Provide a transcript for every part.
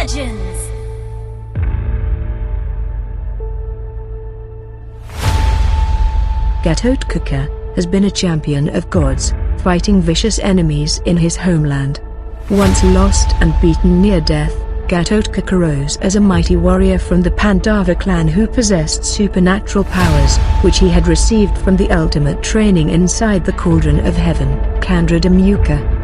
legends! Gatotkaca has been a champion of gods, fighting vicious enemies in his homeland. Once lost and beaten near death, Gatotkaca rose as a mighty warrior from the Pandava clan who possessed supernatural powers, which he had received from the ultimate training inside the Cauldron of Heaven, Chandradamuka.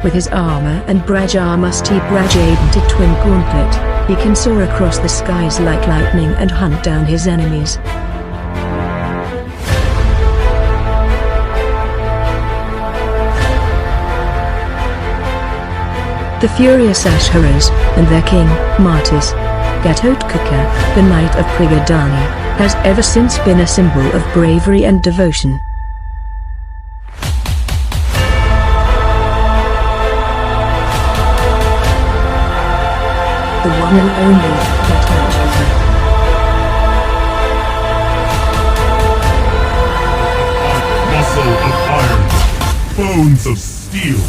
With his armor and Brajamusti Brajadented twin gauntlet, he can soar across the skies like lightning and hunt down his enemies. The furious Asharas, and their king, Martyrs. Gatotkaca, the Knight of Prigadani, has ever since been a symbol of bravery and devotion. The one and only Gatotkaca. Muscle of iron, bones of steel.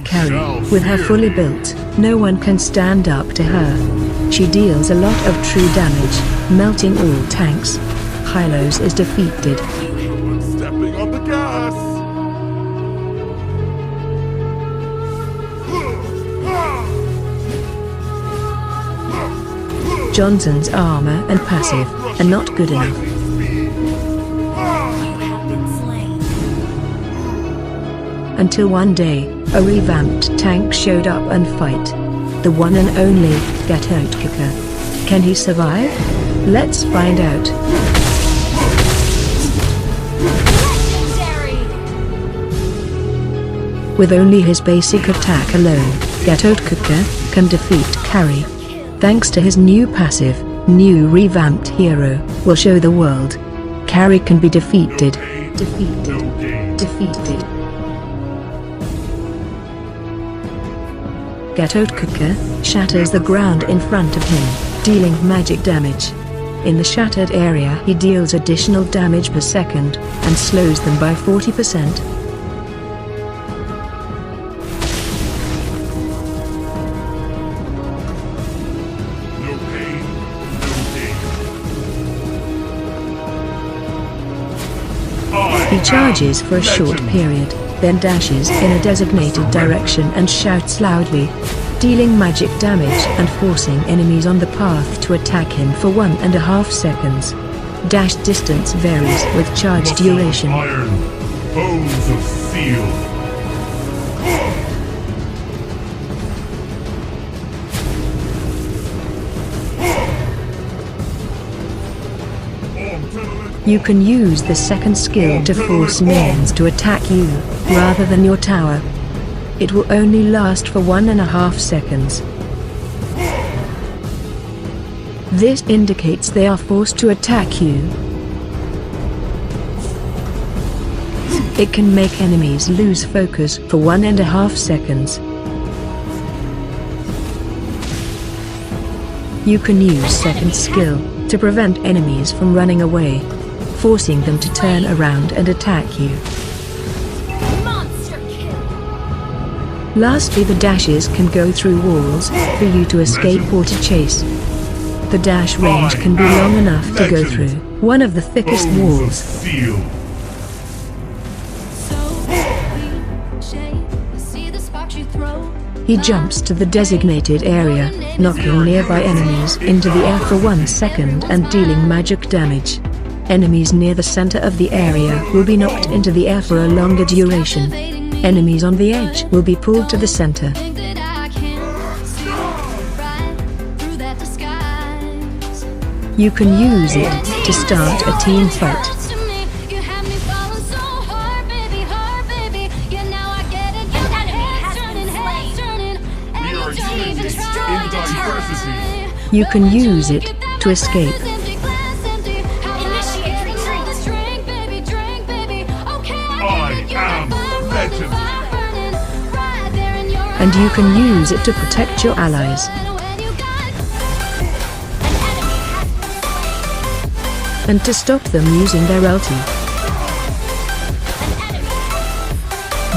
Carry, with her fully built, no one can stand up to her. She deals a lot of true damage, melting all tanks. Hylos is defeated. Stepping on the gas. Johnson's armor and passive are not good enough. Until one day, a revamped tank showed up and fight. The one and only Gatotkaca. Can he survive? Let's find out. With only his basic attack alone, Gatotkaca can defeat Carry. Thanks to his new passive, new revamped hero will show the world. Carry can be defeated. Defeated. Gatotkaca shatters the ground in front of him, dealing magic damage. In the shattered area he deals additional damage per second, and slows them by 40%. He charges for a short period, then dashes in a designated direction and shouts loudly, dealing magic damage and forcing enemies on the path to attack him for 1.5 seconds. Dash distance varies with charge duration. Iron, bones of steel. You can use the second skill to force minions to attack you, rather than your tower. It will only last for 1.5 seconds. This indicates they are forced to attack you. It can make enemies lose focus for 1.5 seconds. You can use second skill to prevent enemies from running away, forcing them to turn around and attack you. Lastly, the dashes can go through walls for you to escape or to chase. The dash range can be long enough to go through one of the thickest walls. He jumps to the designated area, knocking nearby enemies into the air for 1 second and dealing magic damage. Enemies near the center of the area will be knocked into the air for a longer duration. Enemies on the edge will be pulled to the center. You can use it to start a team fight. You can use it to escape. And you can use it to protect your allies. and to stop them using their ulti.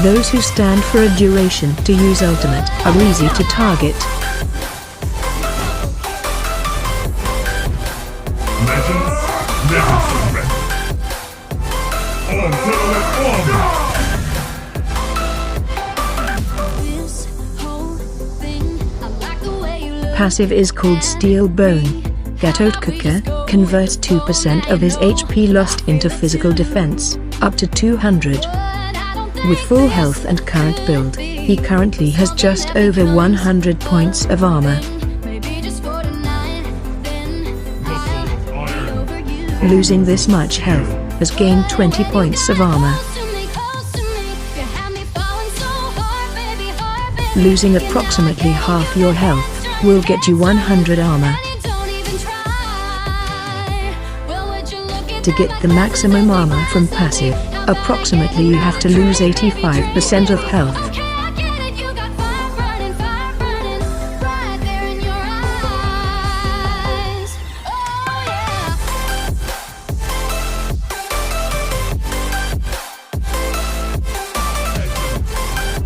Those who stand for a duration to use ultimate are easy to target. Legends never surrender. On to the armor. Passive is called Steel Bone. Gatotkaca converts 2% of his HP lost into physical defense, up to 200. With full health and current build, he currently has just over 100 points of armor. Losing this much health has gained 20 points of armor. Losing approximately half your health will get you 100 armor. To get the maximum armor from passive, approximately you have to lose 85% of health.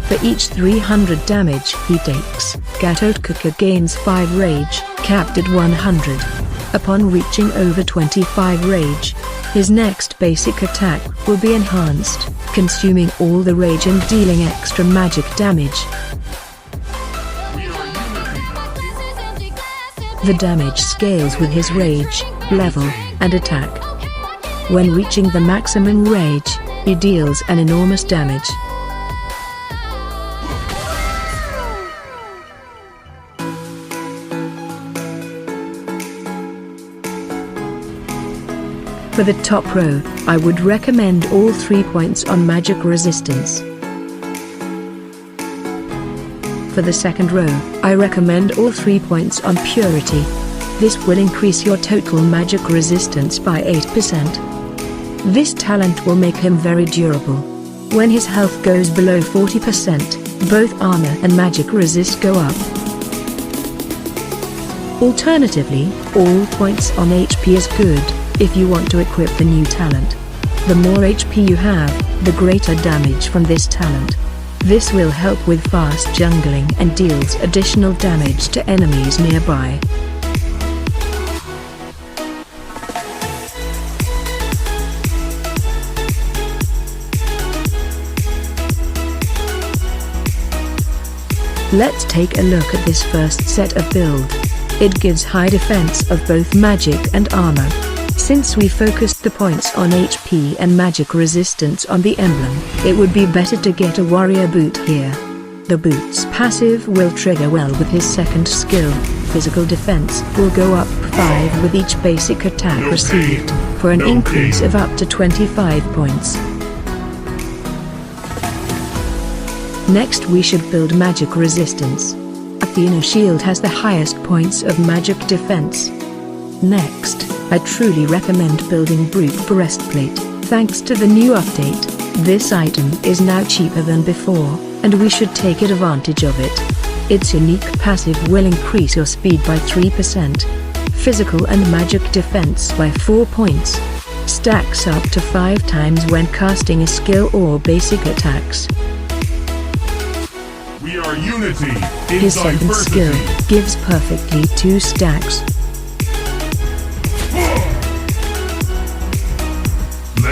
For each 300 damage he takes, Gatotkaca gains 5 rage, capped at 100. Upon reaching over 25 rage, his next basic attack will be enhanced, consuming all the rage and dealing extra magic damage. The damage scales with his rage, level, and attack. When reaching the maximum rage, he deals an enormous damage. For the top row, I would recommend all 3 points on magic resistance. For the second row, I recommend all 3 points on purity. This will increase your total magic resistance by 8%. This talent will make him very durable. When his health goes below 40%, both armor and magic resist go up. Alternatively, all points on HP is good if you want to equip the new talent. The more HP you have, the greater damage from this talent. This will help with fast jungling and deals additional damage to enemies nearby. Let's take a look at this first set of build. It gives high defense of both magic and armor. Since we focused the points on HP and magic resistance on the emblem, it would be better to get a warrior boot here. The boot's passive will trigger well with his second skill. Physical defense will go up 5 with each basic attack received, for an increase of up to 25 points. Next we should build magic resistance. Athena Shield has the highest points of magic defense. Next, I truly recommend building Brute Breastplate. Thanks to the new update, this item is now cheaper than before, and we should take advantage of it. Its unique passive will increase your speed by 3%, physical and magic defense by 4 points. Stacks up to 5 times when casting a skill or basic attacks. We are unity in His second diversity. skill gives perfectly 2 stacks.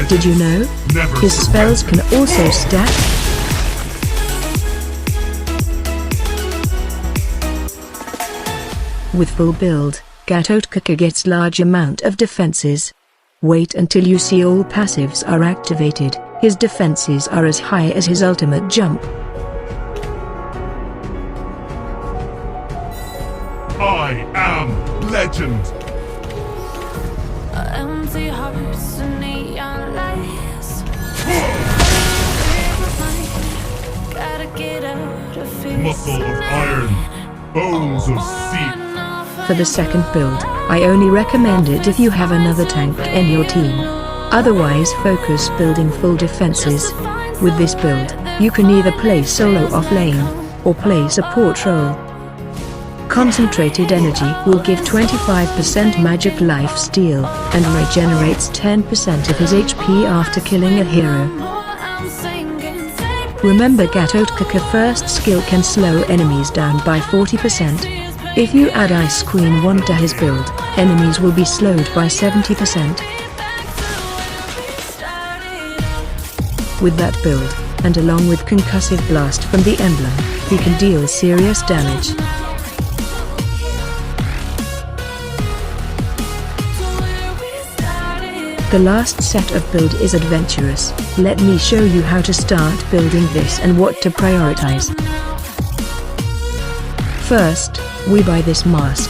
Did you know? Never His spells can also stack. With full build, Gatotkaca gets large amount of defenses. Wait until you see all passives are activated. His defenses are as high as his ultimate jump. I am legend. Empty hearts and neon lights. Gotta get out of here. Muscle of iron, bones of steel. For the second build, I only recommend it if you have another tank in your team. Otherwise focus building full defenses. With this build, you can either play solo off lane, or play support role. Concentrated energy will give 25% magic life steal, and regenerates 10% of his HP after killing a hero. Remember, Gatotkaca first skill can slow enemies down by 40%. If you add Ice Queen 1 to his build, enemies will be slowed by 70%. With that build, and along with Concussive Blast from the emblem, he can deal serious damage. The last set of build is adventurous. Let me show you how to start building this and what to prioritize. First, we buy this mask.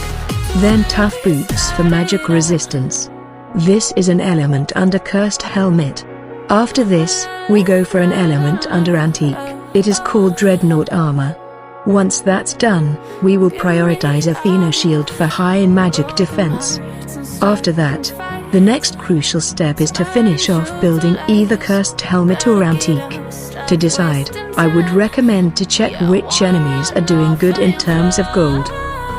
Then tough boots for magic resistance. This is an element under cursed helmet. After this, we go for an element under antique. It is called dreadnought armor. Once that's done, we will prioritize Athena shield for high magic defense. After that, the next crucial step is to finish off building either cursed helmet or antique. To decide, I would recommend to check which enemies are doing good in terms of gold.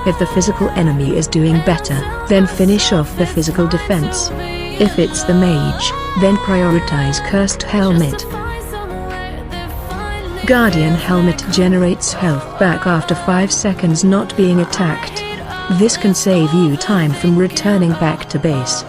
If the physical enemy is doing better, then finish off the physical defense. If it's the mage, then prioritize cursed helmet. Guardian helmet generates health back after 5 seconds not being attacked. This can save you time from returning back to base.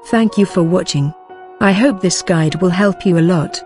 Thank you for watching. I hope this guide will help you a lot.